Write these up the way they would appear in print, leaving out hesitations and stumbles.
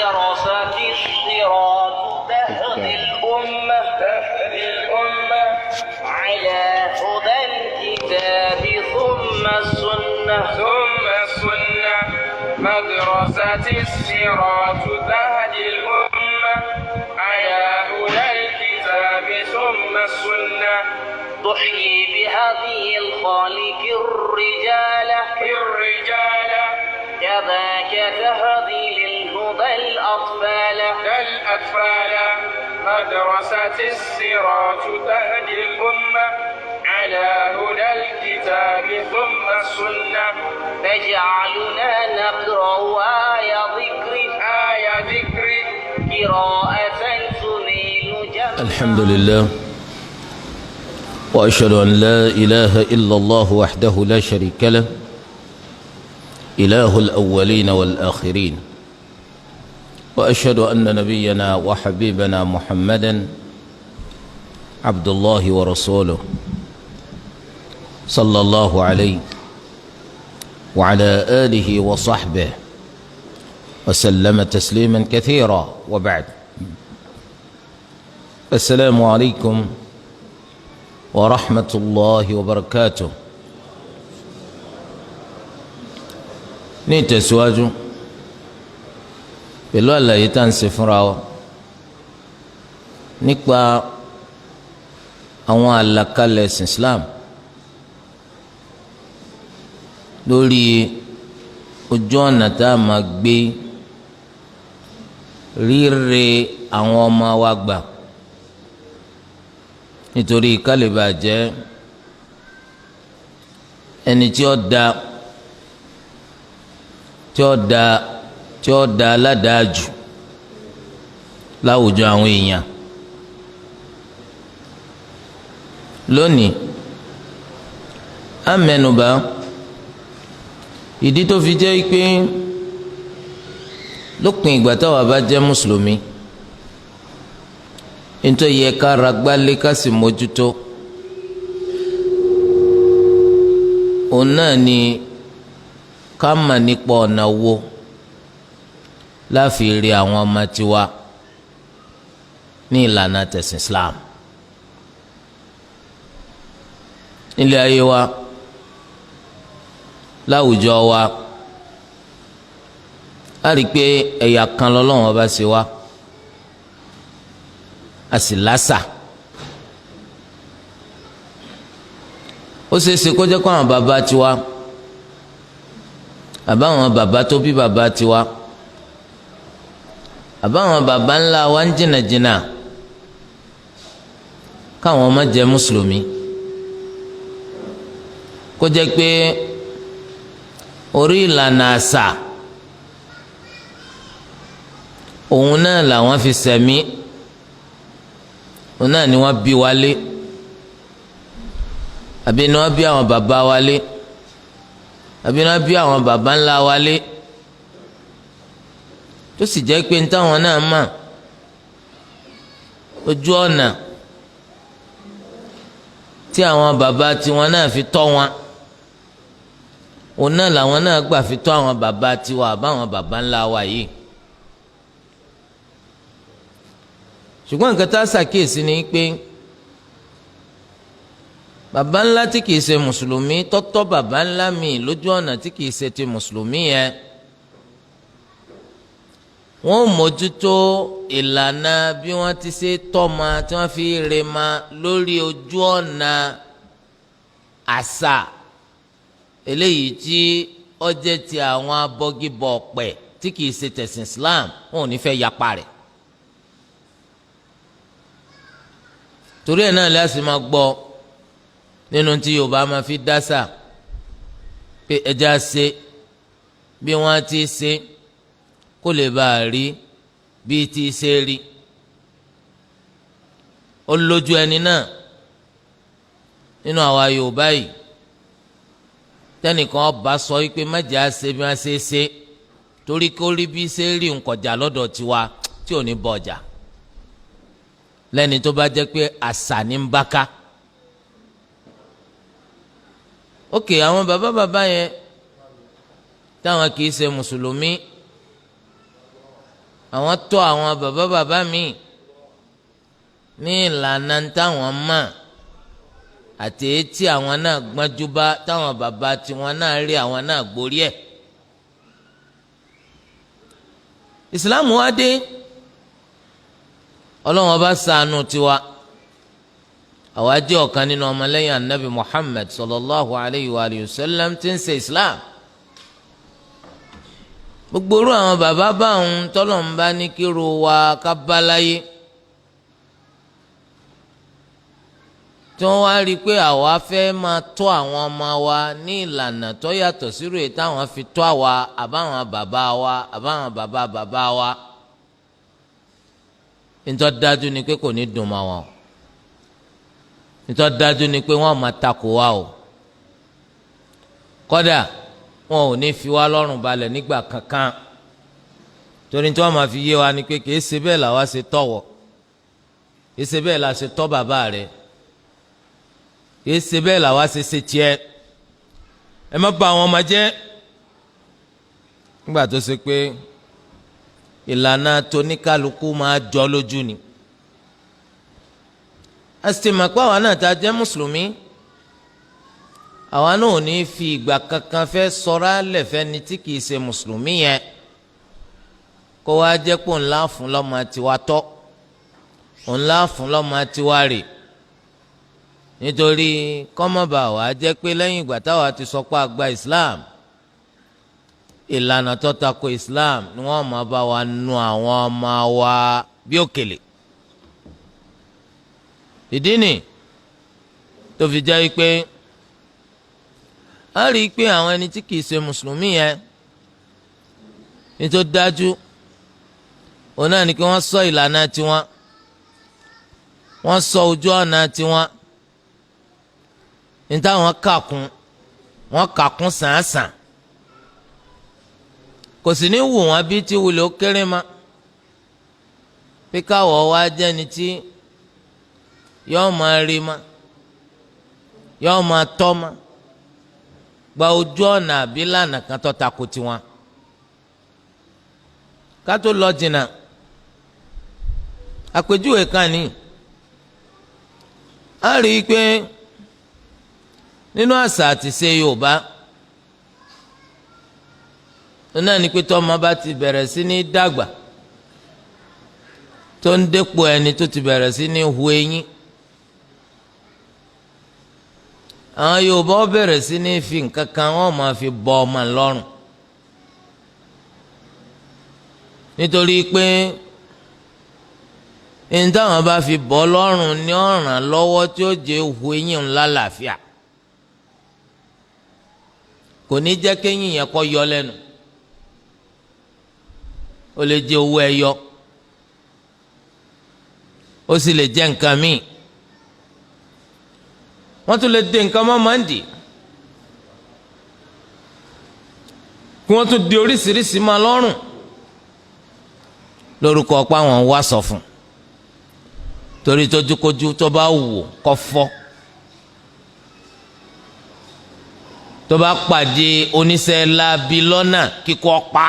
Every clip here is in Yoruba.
مدرسة الصراط تهدي الأمة على هدى الكتاب ثم السنة مدرسة الصراط تهدي الأمة على هدى الكتاب ثم السنة تحيي بهدي الخالق الرجال كذاك تهدي للهدى الأطفال مدرسة الصراط تهدي الأمة على هدى الكتاب ثم السنة تجعلنا نقرأ آية ذكر قراءة تنيل جمع. الحمد لله وأشهد أن لا إله إلا الله وحده لا شريك له إله الأولين والآخرين وأشهد أن نبينا وحبيبنا محمدا عبد الله ورسوله صلى الله عليه وعلى آله وصحبه وسلم تسليما كثيرا وبعد السلام عليكم ورحمة الله وبركاته. ní ìtẹ̀síwájú pẹ̀lú àlàyé tá à ń ṣe fúnra wa nípa àwọn àlàkalẹ̀ ẹ̀sìn Islam lórí ojú ọ̀nà tá a máa gbé rírè àwọn ọmọ wa gbà nítorí kálíbà jẹ́ ẹni tí ó da aládàájù láwùjọ àwọn èèyàn. lónìí a mẹ́nubà ìdí tó fi jẹ́ pé lópin ìgbà táwa bá jẹ́ mùsùlùmí nítorí yẹ ká ra gbálé ká sì mójútó òun náà ni ká mà nípa ọ̀nà wo láfi rí àwọn ọmọ tiwa ní ìlànà tẹ̀sìn Islam. nílé ayé wa láwùjọ wa a rí i pé ẹ̀yà kan lọ́lọ́run bá ṣe wá a sì lásà. ó ṣeé ṣe kó jẹ́ kó àwọn bàbá tiwa àbáwọn bàbá tó bí bàbá tiwa àbáwọn bàbá ńlá wa ń jìnnàjìnnà káwọn ọmọ jẹ́ mùsùlùmí kó jẹ́ pé orí ìlànà àṣà òun náà làwọn fi ṣẹ̀mí òun náà ni wọ́n bí wálé àbí ni wọ́n bí àwọn bàbá wálé àbí ni wọ́n bí àwọn bàbá ńlá wálé tó sì jẹ́ pé ní táwọn náà mà ojú ọ̀nà tí àwọn bàbá tiwọn náà fi tọ́ wọn òun náà làwọn náà gbà fi tọ́ àwọn bàbá tiwa àbáwọn bàbá ńlá wa yìí. ṣùgbọ́n nǹkan tá a ṣàkíyèsí ni pé bàbá ńlá tí kìí ṣe mùsùlùmí tọ́tọ́ bàbá ńlá míì lójú ọ̀nà tí kìí ṣe ti mùsùlùmí yẹn wọ́n ò mójútó ìlànà bí wọ́n ti ṣe tọ́ma tí wọ́n fi rè ma lórí ojú ọ̀nà àṣà eléyìí tí ó jẹ́ ti àwọn abọ́gibọ̀ ọ̀pẹ̀ tí kìí ṣe tẹ̀sìn Islam wọn ò ní fẹ́ yapa rẹ̀. torí ẹ̀ náà lẹ́sìn máa gbọ́ nínú tí Yorùbá máa fi dásà pé ẹja ṣe bí wọ́n ti ṣe kó lè bá a rí bí ti ṣe rí. ó lójú ẹni náà nínú àwa Yorùbá yìí tẹnìkan ọba sọ wípé májà ṣe bí wọ́n ṣe ṣe torí kó rí bí ṣe rí nkọjà lọ́dọ̀ tiwa tí ò ní bọ ọjà lẹ́ni tó bá jẹ́ pé àṣà ní ń bá ká. ókè àwọn bàbá yẹn táwọn kìí ṣe mùsùlùmí àwọn tọ́ àwọn bàbá míì ní ìlànà táwọn mọ̀ àti etí àwọn náà gbọ́njú bá táwọn bàbá tiwọn náà rí àwọn náà gborí ẹ̀. ìsìláàmù wá dé ọlọ́wọ́n bá ṣàánú tiwa àwa jẹ́ ọ̀kan nínú ọmọlẹ́yìn anabi Muhammad sallallahu alayhi wa sallam tí ń ṣe islam. gbogbo irú àwọn bàbá báwọn tọ́lọ̀ ń bá ní kíro wa kábàláyé tí wọ́n wá rí i pé àwa fẹ́ máa tọ́ àwọn ọmọ wa ní ìlànà tó yàtọ̀ sírò èyí táwọn fi tọ́ àwa àbáwọn bàbá wa àbáwọn bàbá wa nítorí dájú ni pé kò ní dùn mọ́ wọn nítorí dájú ni pé wọ́n máa takò wa o kódà wọn ò ní fi wá lọ́rùn balẹ̀ nígbà kankan torí tí wọ́n máa fi yé wa ni pé kìí ṣe bẹ́ẹ̀ làwa ṣe tọ̀wọ̀ kìí ṣe bẹ́ẹ̀ la ṣe tọ́ bàbá rẹ̀ kìí ṣe bẹ́ẹ̀ làwa ṣe ṣe tiẹ̀ ẹ má bà àwọn ọmọ jẹ́ nígbà tó ṣe pé ìlànà tóníkàlùkù máa jọ lójú ni a sì ti mọ̀ pé àwa náà ta jẹ́ mùsùlùmí àwa náà ò ní fi ìgbà kankan fẹ́ sọ̀rọ̀ alẹ́ fẹ́ni tí kìí ṣe mùsùlùmí yẹn kó wá jẹ́ pé ńlá fún lọ́mọ tiwa tọ́ ńlá fún lọ́mọ tiwa rè nítorí kọ́mọ́bà wa jẹ́ pé lẹ́yìn ìgbà táwa ti sọ pé a gba Islam ìlànà tó tako Islam ni wọ́n máa bá wa nu àwọn ọmọ wa bí òkèlè ìdí ni tó fi jẹ́ pé a rí i pé àwọn ẹni tí kìí ṣe mùsùlùmí yẹn ní tó dájú òun náà ni kí wọ́n sọ ìlànà tiwọn wọ́n sọ ojú ọ̀nà tiwọn ní táwọn kàkún wọ́n kàkún sàn-án-sàn kò sì ní wù wọ́n bí tí wulẹ̀ ó kéré ma pé káwọ̀ wá jẹ́ni tí yọ́ọ́ máa rí ma yọ́ọ́ máa tọ́ ma gba ojú ọ̀nà àbí lànà kan tó takò tiwọn ká tó lọ jìnnà àpèjúwe kan ní a rí i pé nínú àṣà àti ṣe Yorùbá náà ni pé tọ́mọ bá ti bẹ̀rẹ̀ sí ní dàgbà tó ń dépò ẹni tó ti bẹ̀rẹ̀ sí ní hu eyín àwọn Yorùbá bẹ̀rẹ̀ sí ní fi nǹkan kan wọ́n máa fi bọ ọmọ lọ́rùn nítorí pé ní táwọn bá fi bọ́ lọ́rùn ní ọ̀ràn lọ́wọ́ tí ó jẹ́ hu eyín ńlá làáfíà kò ní jẹ́ kéyìn yẹn kó yọ lẹ́nu ó lè jẹ́ owó ẹyọ ó sì lè jẹ́ nǹkan míì wọ́n tún lè dé nǹkan mọ́ màndì kí wọ́n tún di oríṣiríṣi máa lọ́rùn lórúkọ ọ̀pá àwọn wá sọ fún torí tójúkójú tó bá wù kó fọ́ tó bá pàdé oníṣẹ́ láabi lọ́nà kíkọ́ pa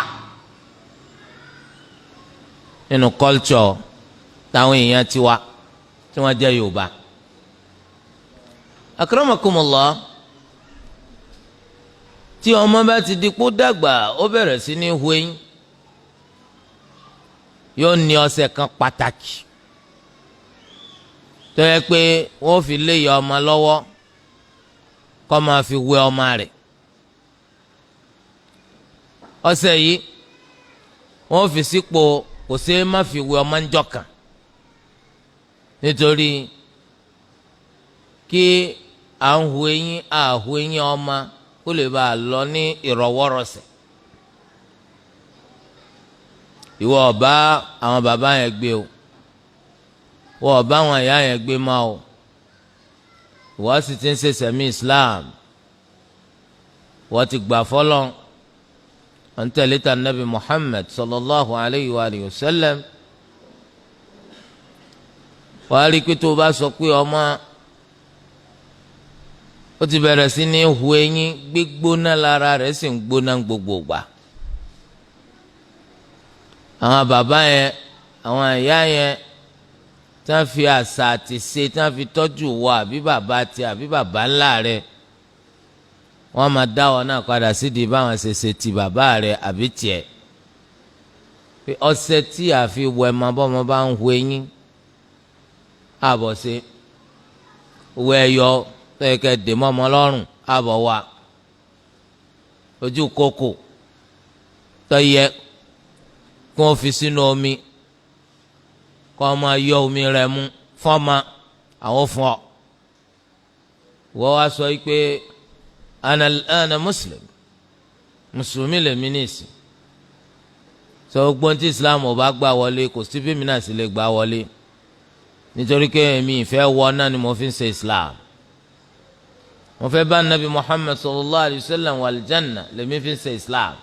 nínú culture táwọn èèyàn tiwa tí wọ́n jẹ́ Yorùbá. akramakumullah tí ọmọ bá ti di kó dàgbà ó bẹ̀rẹ̀ sí ní hu eyín yóò ní ọṣẹ kan pàtàkì tó yẹ pé wọ́n fi lé ìyá ọmọ lọ́wọ́ kó máa fi wẹ ọmọ rẹ̀ ọṣẹ yìí wọ́n fi sípò kò sí má fi wẹ ọmọ ńjọ́ kan nítorí kí à ń hu eyín àhu eyín ọmọ kó lè bá a lọ ní ìrọwọ́rọsẹ̀ ìwọ ọba àwọn bàbá yẹn gbé o wọ ọba àwọn ìyá yẹn gbé má o ìwọ sì ti ń ṣe sẹ̀mí Islam wọ́n ti gbà fọ́lọ́ wọ́n tẹ̀lé ta nabi Muhammad sallallahu alayhi wa sallam wàá rí i pé tó o bá sọ pé ọmọ ó ti bẹ̀rẹ̀ sí ní hu eyín gbígbóná lára rẹ̀ sì ń gbóná gbogbo gbà àwọn bàbá yẹn àwọn ìyá yẹn tí wọ́n fi àṣà àti ṣe tí wọ́n fi tọ́jú wọ àbí bàbá tí àbí bàbá ńlá rẹ̀ wọ́n máa dá wọn náà padà sídìí báwọn ṣe ṣe ti bàbá rẹ̀ àbí tiẹ̀ pé ọṣẹ tí a fi wọ ẹmọ bọ́mọ bá ń hu eyín àbọ̀ ṣe owó ẹyọ tẹ́kẹ̀ dè mọ́ ọmọ lọ́rùn àbọ̀ wà ojú kókò tó yẹ kí wọ́n fi sínú omi kọ́ ọmọ yọ omi rẹ̀ mú fọ́ọ̀mà àwọn fún ọ. wọ́n wá sọ pé ana mùsùlùmí lèmi nìsín sọ gbọ́n tí islam ò bá gbà wọlé kò sí bí mi náà sì lè gbà wọlé nítorí pé èmi ìfẹ́ wọ náà ni mo fi ń ṣe islam mo fẹ́ bá nabi muhammad sallallahu alayhi wa sallam wal janna lèmi fi ń ṣe islam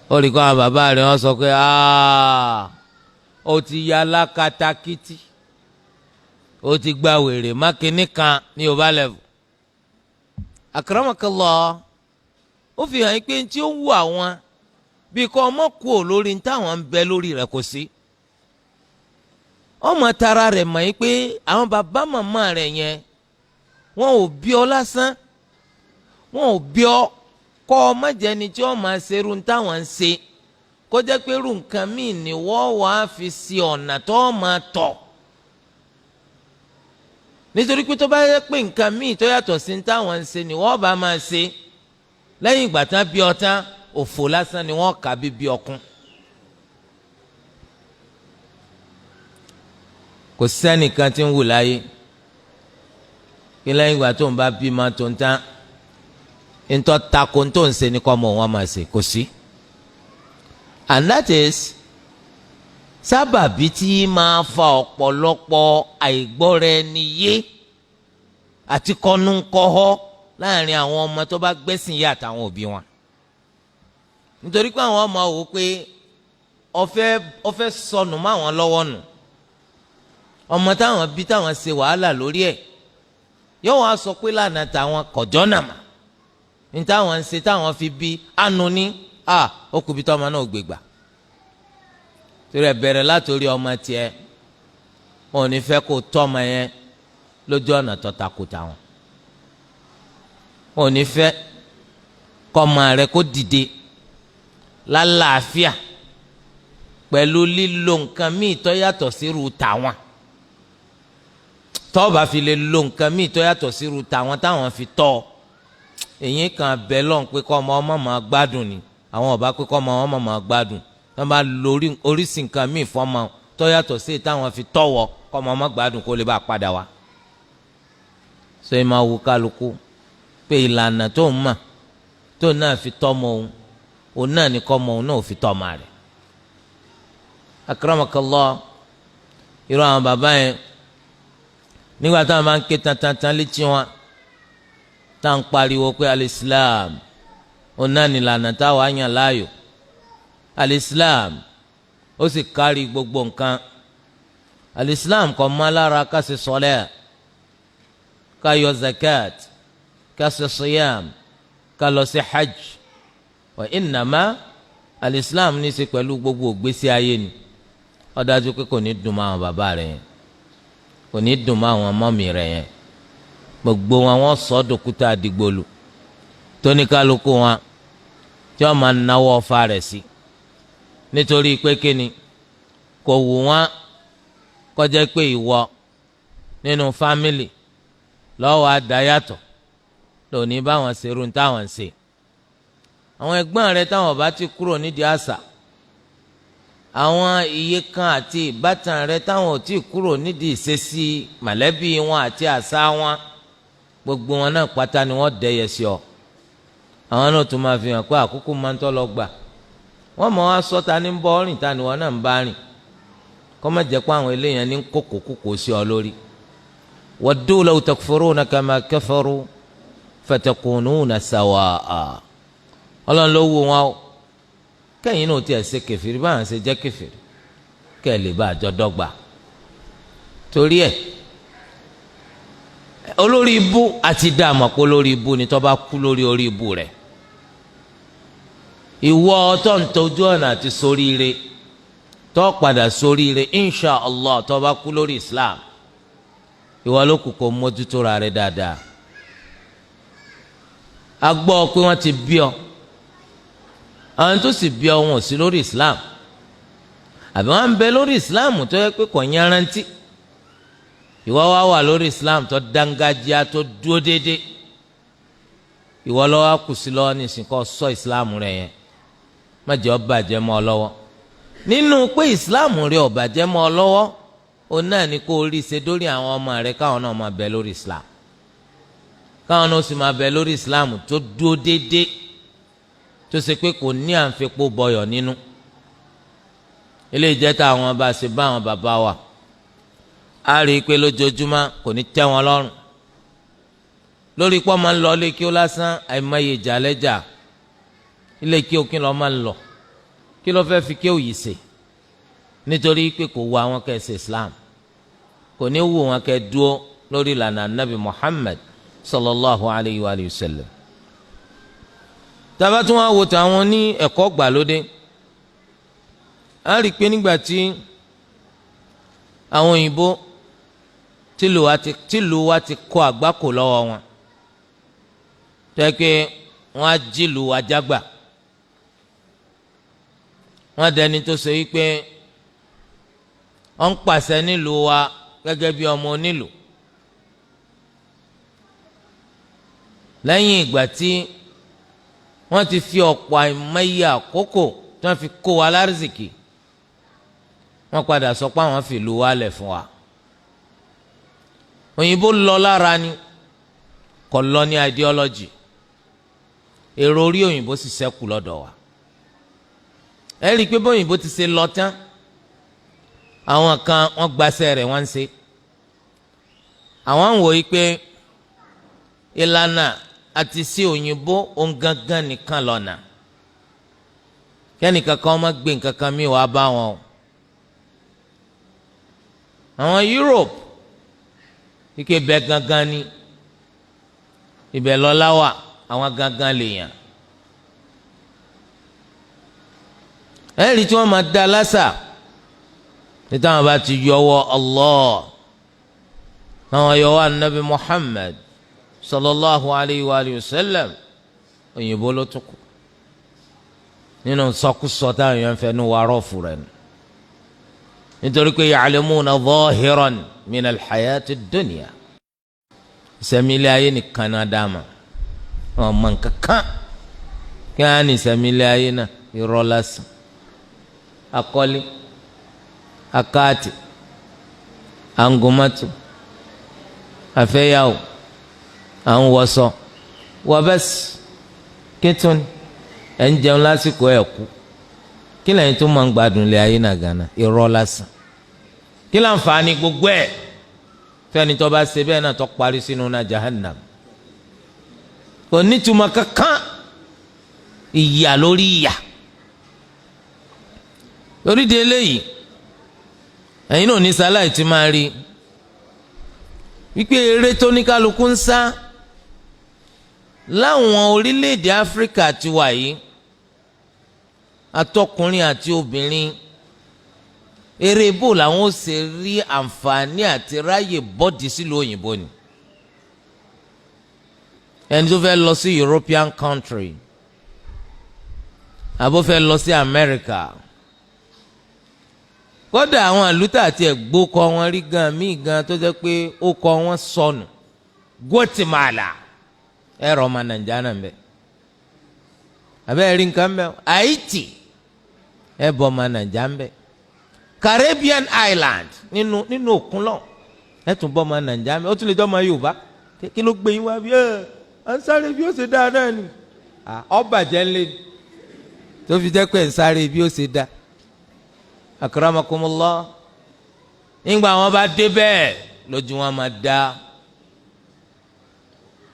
ó rí kọ́ àwọn bàbá rẹ̀ wọ́n sọ pé ó ti ya alákatakítí ó ti gba wèrè mákìnní kan ní yorùbá level akramakallah ó fi hàn pé tí ó ń wù àwọn bí kò ọmọ kú ò lórí ní táwọn ń bẹ lórí rẹ̀ kò sí ọmọ tara rẹ̀ mọ̀ yín pé àwọn bàbá màmá rẹ̀ yẹn wọn ò bí ọ lásán wọn ò bí ọ kọ́ ọ má jẹ́ni tí wọ́n máa ṣe irú táwọn ń ṣe kó jẹ́ pé irú nǹkan míì ni wọ́n wàá fi sí ọ̀nà tó máa tọ̀ nítorí pé tó bá yẹ pé nǹkan míì tó yàtọ̀ sí táwọn ń ṣe ni wọ́n bá máa ṣe lẹ́yìn ìgbà tán bí ọ tán òfò lásán ni wọ́n kà bí ọkùn. kò sẹ́nìkan tí ń wù láyé kí lẹ́yìn ìgbà tó ń bá bí máa tó ń tán ntọ́ tako tó ń ṣe ní kọ́ mọ̀ wọ́n máa ṣe kò sí. and that is sábàbí tí máa fa ọ̀pọ̀lọpọ̀ àìgbọ́ra-ẹni-yé àti kọnúkọ́họ́ láàrin àwọn ọmọ tó bá gbẹ́sìn yé àtàwọn òbí wọn. nítorí pé àwọn ọmọ wò pé ọfẹ́ sọnù má wọn lọ́wọ́ nù ọmọ táwọn bí táwọn ṣe wàhálà lórí ẹ̀ yóò wá sọ pé lánàá táwọn kọjọ́ nàmà ní táwọn ń ṣe táwọn fi bí àánú ní ó kù bí tọ́mọ náà gbégbà torí ẹ bẹ̀rẹ̀ látòrí ọmọ tiẹ̀ wọn ò ní fẹ́ kó tọ́mọ yẹn lójú ọ̀nà tó takò táwọn wọn ò ní fẹ́ kọ́mọ rẹ kó dìde lálàáfíà pẹ̀lú lílo nǹkan míì tó yàtọ̀ sírú tàwọn tọ́ọ̀bà fi lè lo nǹkan míì tó yàtọ̀ sírú tàwọn táwọn fi tọ́ ọ èyí kan bẹ lọ́n pé kọ́ ọmọ máa gbádùn ni àwọn ọba pé kọ́ ọmọ máa gbádùn tó bá lo oríṣi nǹkan míì fọ́mọ tó yàtọ̀ sí táwọn fi tọ́wọ́ kọ́ ọmọ gbádùn kó lè bá padà wá. sọ yìí máa wù kálukú pé ìlànà tó ń mà tó náà fi tọ́mọ òun náà ní kọ́ ọmọ òun náà fi tọ́mọ rẹ̀. akramakallah irú àwọn bàbá yẹn nígbà táwọn máa ń ké tantan létí wọn tá ń pariwo pé alislam ọ̀nà nílànà táwa yàn láàyò alislam ó sì kárí gbogbo nǹkan alislam kò mọ́ lára ká ṣe sọlẹ́ ká yọ zakat ká ṣe siyam ká lọ sí hajj wa innama alislam ní í ṣe pẹ̀lú gbogbo ìgbésí ayé ni ó dájú pé kò ní dùn mọ́ àwọn bàbá rẹ̀ yẹn kò ní dùn mọ́ àwọn mọ́mì rẹ̀ yẹn gbogbo wọn sọ dòkúta àdìgbòlù tóníkálukú wọn tí wọn máa náwó ọfà rẹ̀ sí nítorí pé kíni kò wù wọn kọjá pé ìwọ nínú fámìlì lọ́wọ́ àdáyàtọ̀ lòní báwọn ṣerú táwọn ṣe àwọn ẹ̀gbọ́n rẹ̀ táwọn bá ti kúrò nídìí àṣà àwọn iye kan àti ìbátan rẹ̀ táwọn ò tí kúrò nídìí ìṣesí mọ̀lẹ́bí wọn àti àṣà wọn gbogbo wọn náà pátá ni wọ́n dẹ́yẹ sí ọ àwọn náà tún máa fi hàn pé àkókò máa ń tọ́ lọ gbà wọ́n mọ̀ wá sọ́ta ní bọ́ rìn ta ni wọ́n náà ń bá rìn kọ́ má jẹ́ pé àwọn eléyàn ní kókòkókò sí ọ lórí. waddu law takfuruna kama kafaru fatakununa sawaa ọlọ́run ló wù wọn o kẹ́yìn náà tiẹ̀ ṣe kẹfìrí báwọn ṣe jẹ́ kẹfìrí kẹ́ ẹ lè bá àjọ dọ́gba torí ẹ̀ olórí ibú àti dààmú pé olórí ibú ni tó bá kú lórí orí ibú rẹ̀ ìwọ tó ń tọ́jú ọ̀nà àti soríire tó padà sóríire insha allah tó bá kú lórí islam ìwọ ló kù kó mójútó ra rẹ dáadáa. a gbọ́ pé wọ́n ti bí ọ àwọn tó sì bí ọ wọn ò sí lórí islam àbí wọ́n ń bẹ lórí islam tó yẹ pé kò yanrantí ìwọ wá wà lórí islam tó dángájíá tó dúró déédéé ìwọ lọ́wọ́ kù sí lọ́wọ́ nísìnyí kó sọ islam rẹ yẹn má jẹ́ ó bàjẹ́ mọ́ ọ lọ́wọ́ nínú pé islam rẹ ó bàjẹ́ mọ́ ọ lọ́wọ́ òun náà ni kó rí ṣe dórí àwọn ọmọ rẹ káwọn náà máa bẹ lórí islam káwọn náà sì máa bẹ lórí islam tó dúró déédéé tó ṣe pé kò ní àǹfẹ̀pọ̀ bọyọ̀ nínú ilé ìjẹta àwọn bá ṣe bá àwọn bàbá wa a rí i pé lójoojúmọ́ kò ní tẹ́ wọn lọ́rùn lórí pọ́ máa ń lọ ilé kí ó lásán àìmọye ìjà lẹ́jà ilé kí ó kí lọ́ máa ń lọ kí ló fẹ́ fi kí ó yìí ṣe nítorí pé kò wù àwọn kẹsì islam kò ní wù wọn kẹ dúó lórí ìlànà nabi muhammad sallallahu alayhi wa sallam. tábà tún wá wò táwọn ní ẹ̀kọ́ gbàlódé a rí i pé nígbà tí àwọn òyìnbó tìlú wa ti kó àgbákò lọ́wọ́ wọn tẹ́ pé wọ́n á jìlù wa jágbà wọ́n dẹni tó ṣe wípé wọ́n ń pàṣẹ nílùú wa gẹ́gẹ́ bí ọmọ onílùú lẹ́yìn ìgbà tí wọ́n ti fi ọ̀pọ̀ àìmọye àkókò tí wọ́n fi kó wa lárìsìkì wọ́n padà sọ pé àwọn fìlú wa lẹ̀ fún wa òyìnbó lọ lára ni kò lọ ní ideology èrò orí òyìnbó sì ṣẹ́kù lọ́dọ̀ wa ẹ rí i pé bóyìnbó ti ṣe lọ tán àwọn kan wọ́n gbaṣẹ́ rẹ̀ wọ́n ń ṣe àwọn ń wò yí pé ìlànà àti sí òyìnbó òun gangan nìkan lọ́nà kẹ́nìkan kan má gbé nǹkan kan mí wàá bá wọn o àwọn Europe ike bẹ́ẹ̀ gangan ni ibẹ̀ lọ́lá wà àwọn gangan lèèyàn ẹ̀rí tí wọ́n máa da lásà níta wọn bá ti yọwọ́ Allah àwọn yọwọ́ anabi Muhammad sallallahu alayhi wa sallam òyìnbó ló tún kù nínú sọkúsọ táwọn èèyàn fẹ́ ní wàá rọ́ọ̀fù rẹ̀ nù nítorí pé ya'lamuna zahiran min al-hayati ad-dunya ìsẹ̀mílẹ̀ ayé nìkan náà dáàmà wọn mọ nǹkan kan kí wọn á ní ìsẹ̀mílẹ̀ ayé náà irọ́ lásán akọ́lé akáàtì angumato afẹ́yàwó àǹwọ̀sọ wọ́bẹ́sì kíntún ẹ̀ ń jẹun lásìkò ẹ̀ kú kí lẹ́yìn tó máa ń gbádùn lé ayé náà gánà irọ́ lásán kí láǹfààní gbogbo ẹ̀ fẹ́ni tó bá ṣe bẹ́ẹ̀ náà tó parí sínú náà jahannam kò nítumọ̀ kankan ìyà lórí ìyà lórí di eléyìí ẹ̀yin náà ní sáláì tí máa rí wípé eré tó ní kálukú ń sá láwọn orílẹ̀-èdè áfíríkà ti wà yìí atọkùnrin àti obìnrin eré bò làwọn ó ṣe rí àǹfààní àti ráyè bọ́dì sílùú òyìnbó ni ẹni tó fẹ́ lọ sí European country àbó fẹ́ lọ sí America kódà àwọn àlùtà àti ẹ̀gbó kọ wọn rí gan míì gan tó jẹ́ pé ó kọ wọn sọnù Guatemala ẹ̀rọ ọmọ Nàìjíríà náà bẹ̀ abẹ́ rí nǹkan bẹ́ Haiti ẹ̀ bọ̀ ọmọ Nàìjíríà bẹ̀ Caribbean Island nínú òkun lọ ẹ̀ tún bọ̀ ọmọ Nàìjíríà bẹ̀ ó tún lè jẹ́ ọmọ Yorùbá kí ló gbé yín wá bí à ń sáré bí ó ṣe dáa náà ni ọba jẹ́ ńlẹ̀ tó fi jẹ́ pé ń sáré bí ó ṣe dáa akramakumullah nígbà wọn bá dé bẹ́ẹ̀ lójú wọn máa dá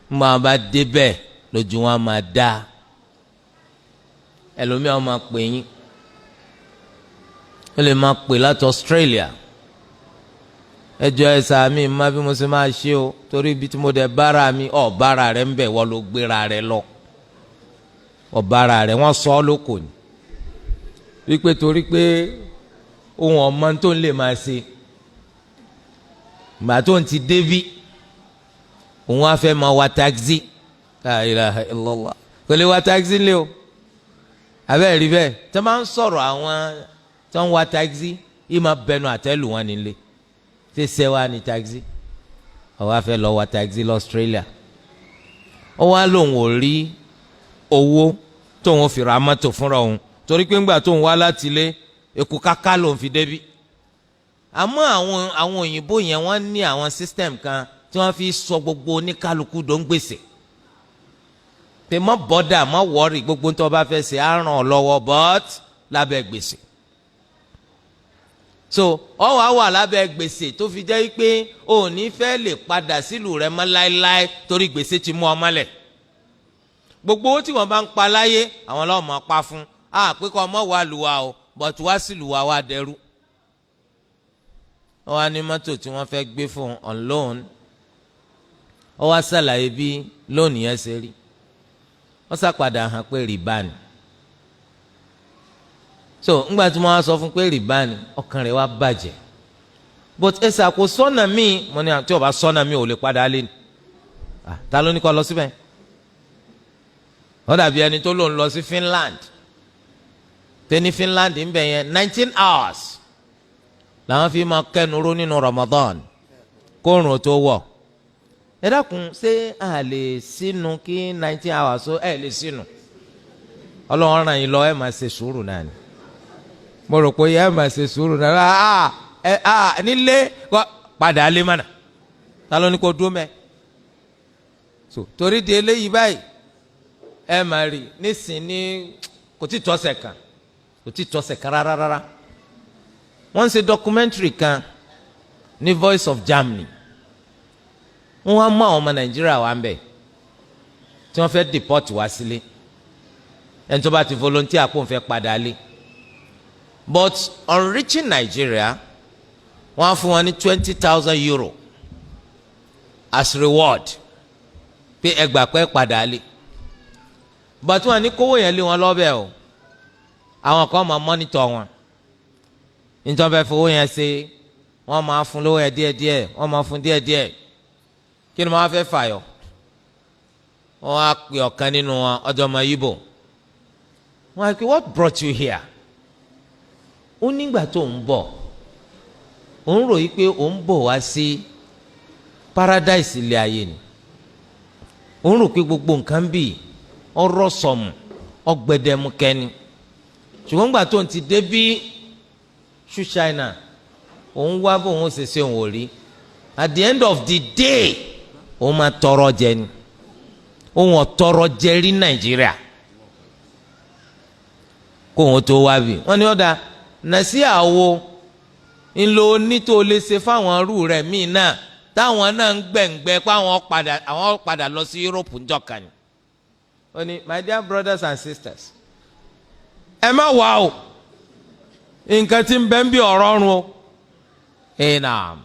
nígbà wọn bá dé bẹ́ẹ̀ lójú wọn máa dá ẹlòmíràn máa pè yín ó lè máa pè láti Australia ẹjọ́ ẹ̀sà mi má bí mo ṣe máa ṣe o torí ibi tí mo dẹ̀ bára mi ọ̀ bára rẹ̀ ń bẹ̀ wọ́n ló gbéra rẹ̀ lọ ọ̀ bára rẹ̀ wọ́n sọ ọ́ lóko ni wípé torí pé ohun ọmọ tó ń lè máa ṣe gbà tó ń ti débí òun á fẹ́ máa wa taxi la ilaha illallah kò lè wa taxi lé o abẹ́rẹ́ rí bẹ́ẹ̀ tí wọ́n máa ń sọ̀rọ̀ àwọn tí wọ́n ń wa taxi yìí máa bẹnu àtẹ́lù wọn nílé ṣé ṣẹ́ wa ní taxi ó wá fẹ́ lọ wa taxi lọ Australia ó wá lòun ò rí owó tóun fi ra mọ́tò fúnra òun torí pé ńgbà tóun wá láti ilé èkó káká lòun fi débi àmọ́ àwọn òyìnbó yẹn wọ́n ní àwọn system kan tí wọ́n fi sọ gbogbo oníkálukú dó ń gbèsè pé mọ́ bọ́dà mọ́ wọ́ọ̀rì gbogbo tó bá fẹ́ ṣe á ràn ọ́ lọ́wọ́ but lábẹ́ gbèsè so ọ wàá wà lábẹ́ gbèsè tó fi jẹ́ pé o ò ní fẹ́ lè padà sílùú rẹ mọ́ láéláé torí gbèsè ti mú ọ mọ́lẹ̀ gbogbo owó tí wọ́n bá ń pa láyé àwọn ọlọ́mọ pa fún pé kọ́ ọmọ wa lù wá o but wá sílùú wa wá dẹrú ó wá ní mọ́tò tí wọ́n fẹ́ gbé fún on loan ó wá ṣàlàyé bí lónìí yẹn ṣe rí wọ́n ṣàpadà hàn pé rìbá ni so ńgbà tí wọ́n wá sọ fún pé rìbá ni ọkàn rẹ̀ wá bàjẹ́ but ẹ ṣàkó sọ́nà míì mo ní àti ọba sọ́nà míì ò lè padà lé ni ta ló ní kó lọ síbẹ̀ ó dàbí ẹni tó lòun lọ sí Finland tẹ́ni Finland ń bẹ̀ yẹn 19 hours làwọn fi máa kẹnuró nínú Ramadan kóòrùn tó wọ̀ ẹ dákun ṣé a lè sínú kí 19 hours ẹ lè sínú Ọlọ́run ràn yín lọ ẹ máa ṣe sùúrù náà ni mo rò pé ẹ máa ṣe sùúrù náà nílé padà lé mọ́nà ta ló ní kó dúró mẹ́ so torí di eléyìí báyìí ẹ máa rí nísìnyí kò tí tọ́sẹ̀ kan rárá wọ́n ń ṣe documentary kan ní Voice of Germany wọ́n wá mú àwọn ọmọ Nàìjíríà wá ń bẹ̀ tí wọ́n fẹ́ deport wá sílé ẹni tó bá ti volunteer kó n fẹ́ padà lé but on reaching Nigeria wọ́n á fún wọn ní €20,000 as reward pé ẹgbà pẹ́ padà lé but wọ́n ní kówó yẹn lé wọn lọ́bẹ̀ o àwọn kan máa mọ́nítọ̀ wọn nítorí fẹ́ fowó yẹn ṣe wọ́n máa fún lówó yẹn díẹ̀díẹ̀ wọ́n máa fún díẹ̀díẹ̀ kí ni wọ́n á fẹ́ fàyọ̀ wọ́n á pè ọ̀kan nínú wọn ọjọ́ ọmọ Yíbò wọ́n á pè what brought you here ó nígbà tó ń bọ̀ ó ń ròyìn pé ó ń bọ̀ wá sí paradise ilé ayé ni ó ń rò pé gbogbo nǹkan bíi ọ̀rọ̀ sọ̀mù ọgbẹ̀dẹ̀mukẹ́ni ṣùgbọ́n gbà tó ń ti dé bí ṣú China òun wá bó òun ṣe òun ò rí at the end of the day òun máa tọrọ jẹ ni òun ọ̀tọrọ jẹ rí Nàìjíríà kó òun tó wá bí wọ́n ní ọ̀dà nàṣí àwo ńlò onítò lè ṣe fáwọn arú rẹ̀ míì náà táwọn náà ń gbẹ̀ngbẹ́ pé àwọn padà lọ sí Europe ńjọ̀kan ni ó ní my dear brothers and sisters ẹ má wá o nǹkan tí ń bẹ ń bí ọ̀rọ̀ ọ̀run o náà